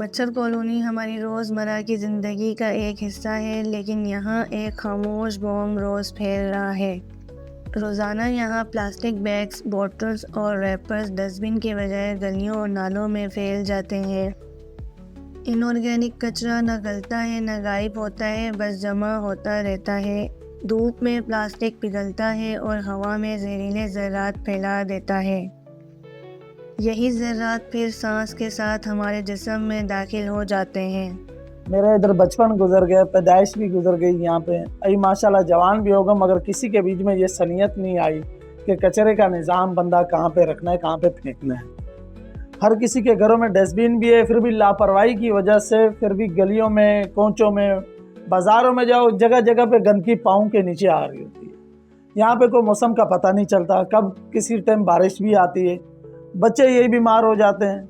مچھر کالونی ہماری روزمرہ کی زندگی کا ایک حصہ ہے، لیکن یہاں ایک خاموش بوم روز پھیل رہا ہے۔ روزانہ یہاں پلاسٹک بیگز، بوٹلز اور ریپرز ڈسٹ بن کے بجائے گلیوں اور نالوں میں پھیل جاتے ہیں۔ ان آرگینک کچرا نہ گلتا ہے نہ غائب ہوتا ہے، بس جمع ہوتا رہتا ہے۔ دھوپ میں پلاسٹک پگھلتا ہے اور ہوا میں زہریلے ذرات پھیلا دیتا ہے۔ یہی ذرات پھر سانس کے ساتھ ہمارے جسم میں داخل ہو جاتے ہیں۔ میرا ادھر بچپن گزر گیا، پیدائش بھی گزر گئی یہاں پہ، ابھی ماشاءاللہ جوان بھی ہوگا، مگر کسی کے بیچ میں یہ سنیت نہیں آئی کہ کچرے کا نظام بندہ کہاں پہ رکھنا ہے، کہاں پہ پھینکنا ہے۔ ہر کسی کے گھروں میں ڈسٹ بن بھی ہے، پھر بھی لاپرواہی کی وجہ سے پھر بھی گلیوں میں، کوچوں میں، بازاروں میں جاؤ، جگہ جگہ پہ گندگی پاؤں کے نیچے آ رہی ہوتی ہے۔ یہاں پہ کوئی موسم کا پتہ نہیں چلتا، کب کسی ٹائم بارش بھی آتی ہے، بچے یہی بیمار ہو جاتے ہیں۔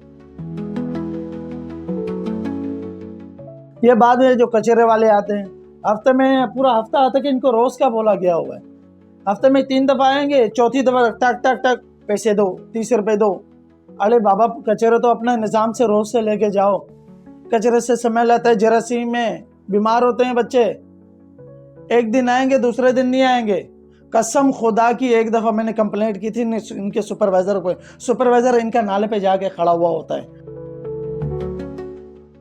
یہ بعد میں جو کچرے والے آتے ہیں، ہفتے میں پورا ہفتہ آتا ہے کہ ان کو روز کا بولا گیا ہوا ہے۔ ہفتے میں 3 دفعہ آئیں گے، چوتھی دفعہ ٹک ٹک ٹک پیسے دو، 30 روپے دو۔ ارے بابا، کچرے تو اپنا نظام سے روز سے لے کے جاؤ۔ کچرے سے سمیل آتا ہے، جراثیم میں بیمار ہوتے ہیں بچے۔ ایک دن آئیں گے، دوسرے دن نہیں آئیں گے۔ قسم خدا کی ایک دفعہ میں نے کمپلینٹ کی تھی ان کے سپروائزر کو۔ سپروائزر ان کا نالے پہ جا کے کھڑا ہوا ہوتا ہے۔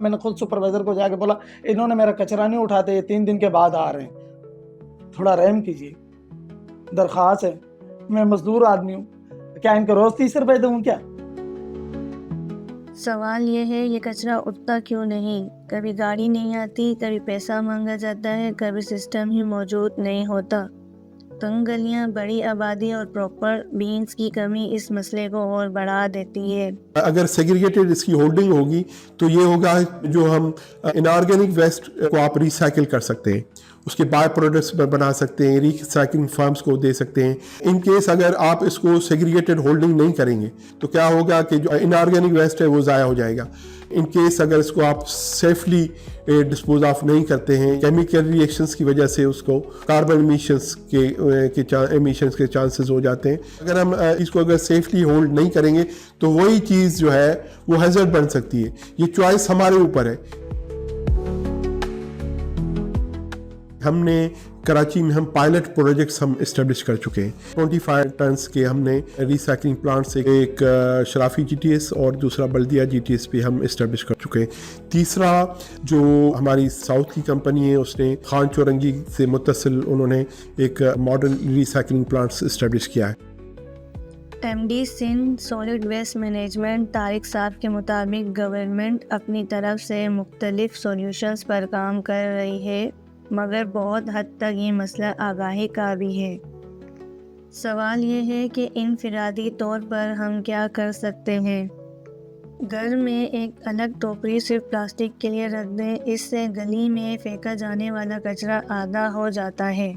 میں نے خود سپروائزر کو جا کے بولا، انہوں نے میرا کچرا نہیں اٹھاتے، یہ 3 دن کے بعد آ رہے ہیں، تھوڑا رحم کیجیے، درخواست ہے۔ میں مزدور آدمی ہوں، کیا ان کو روز 30 روپے دوں کیا؟ سوال یہ ہے، یہ کچرا اٹھتا کیوں نہیں؟ کبھی گاڑی نہیں آتی، کبھی پیسہ مانگا جاتا ہے، کبھی سسٹم ہی موجود نہیں ہوتا۔ تنگ گلیاں، بڑی آبادی اور پراپر بینز کی کمی اس مسئلے کو اور بڑھا دیتی ہے۔ اگر سیگریگیٹڈ اس کی ہولڈنگ ہوگی تو یہ ہوگا جو ہم انآرگینک ویسٹ کو آپ ریسائیکل کر سکتے ہیں، اس کے بائی پروڈکٹس بنا سکتے ہیں، ریسائیکلنگ فارمز کو دے سکتے ہیں۔ ان کیس اگر آپ اس کو سیگریگیٹڈ ہولڈنگ نہیں کریں گے تو کیا ہوگا کہ جو انآرگینک ویسٹ ہے وہ ضائع ہو جائے گا۔ ان کیس اگر اس کو آپ سیفلی ڈسپوز آف نہیں کرتے ہیں، کیمیکل ری ایکشنز کی وجہ سے اس کو کاربن ایمیشنز کے چانسز ہو جاتے ہیں۔ اگر ہم اس کو اگر سیفلی ہولڈ نہیں کریں گے تو وہی چیز جو ہے وہ ہیزرڈ بن سکتی ہے۔ یہ چوائس ہمارے اوپر ہے۔ ہم نے کراچی میں ہم پائلٹ پروجیکٹس ہم اسٹیبلش کر چکے ہیں۔ 25 ٹنس کے ہم نے ریسائکلنگ پلانٹ سے ایک شرافی جی ٹی ایس اور دوسرا بلدیہ جی ٹی ایس پہ ہم اسٹیبلش کر چکے ہیں۔ تیسرا جو ہماری ساؤتھ کی کمپنی ہے، اس نے خان چورنگی سے متصل انہوں نے ایک ماڈرن ریسائکلنگ پلانٹس اسٹیبلش کیا ہے۔ M D Sindh solid waste management Tariq صاحب کے مطابق گورنمنٹ اپنی طرف سے مختلف سولوشنز پر کام کر رہی ہے، مگر بہت حد تک یہ مسئلہ آگاہی کا بھی ہے۔ سوال یہ ہے کہ انفرادی طور پر ہم کیا کر سکتے ہیں؟ گھر میں ایک الگ ٹوکری صرف پلاسٹک کے لیے رکھ دیں، اس سے گلی میں پھینکا جانے والا کچرا آدھا ہو جاتا ہے۔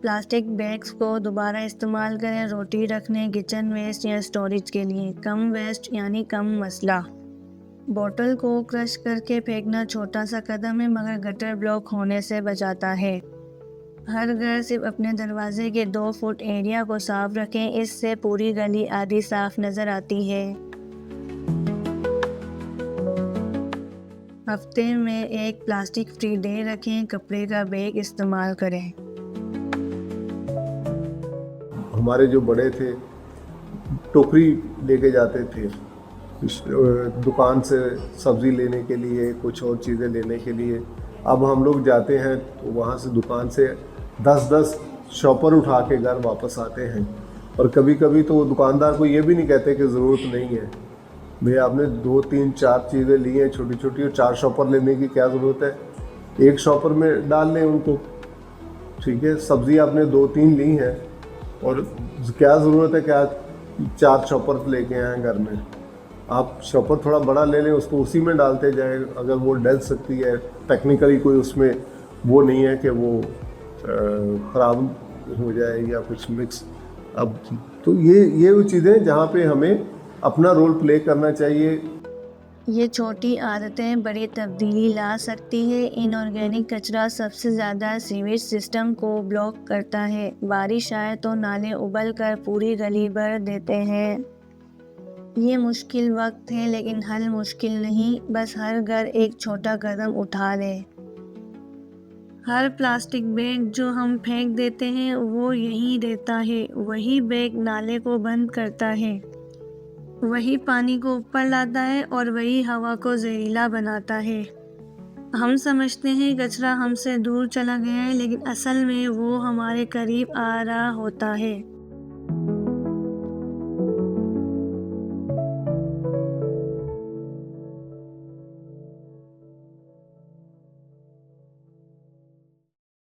پلاسٹک بیگز کو دوبارہ استعمال کریں، روٹی رکھنے، کچن ویسٹ یا اسٹوریج کے لیے۔ کم ویسٹ یعنی کم مسئلہ۔ بوتل کو کرش کر کے پھینکنا چھوٹا سا قدم ہے، مگر گٹر بلاک ہونے سے بچاتا ہے۔ ہر گھر صرف اپنے دروازے کے 2 فٹ ایریا کو صاف رکھیں، اس سے پوری گلی آدھی صاف نظر آتی ہے۔ ہفتے میں ایک پلاسٹک فری ڈے رکھیں، کپڑے کا بیگ استعمال کریں۔ ہمارے جو بڑے تھے ٹوکری لے کے جاتے تھے دکان سے سبزی لینے کے لیے، کچھ اور چیزیں لینے کے لیے۔ اب ہم لوگ جاتے ہیں تو وہاں سے دکان سے 10 شاپر اٹھا کے گھر واپس آتے ہیں، اور کبھی کبھی تو وہ دکاندار کو یہ بھی نہیں کہتے کہ ضرورت نہیں ہے۔ بھئی آپ نے 2 3 4 چیزیں لی ہیں چھوٹی چھوٹی، اور 4 شاپر لینے کی کیا ضرورت ہے؟ ایک شاپر میں ڈال لیں ان کو، ٹھیک ہے۔ سبزی آپ نے 2 3 لی ہیں، اور کیا ضرورت ہے کہ آپ 4 شاپر لے کے آئیں گھر میں؟ آپ شاپر تھوڑا بڑا لے لیں، اس کو اسی میں ڈالتے جائیں، اگر وہ ڈل سکتی ہے، ٹیکنیکلی کوئی اس میں وہ نہیں ہے کہ وہ خراب ہو جائے یا کچھ مکس۔ اب تو یہ وہ چیزیں جہاں پہ ہمیں اپنا رول پلے کرنا چاہیے۔ یہ چھوٹی عادتیں بڑی تبدیلی لا سکتی ہے۔ ان آرگینک کچرا سب سے زیادہ سیویج سسٹم کو بلاک کرتا ہے۔ بارش آئے تو نالے ابل کر پوری گلی بھر دیتے ہیں۔ یہ مشکل وقت ہے لیکن حل مشکل نہیں، بس ہر گھر ایک چھوٹا قدم اٹھا لے۔ ہر پلاسٹک بیگ جو ہم پھینک دیتے ہیں وہ یہی دیتا ہے، وہی بیگ نالے کو بند کرتا ہے، وہی پانی کو اوپر لاتا ہے اور وہی ہوا کو زہریلا بناتا ہے۔ ہم سمجھتے ہیں کچرا ہم سے دور چلا گیا ہے، لیکن اصل میں وہ ہمارے قریب آ رہا ہوتا ہے۔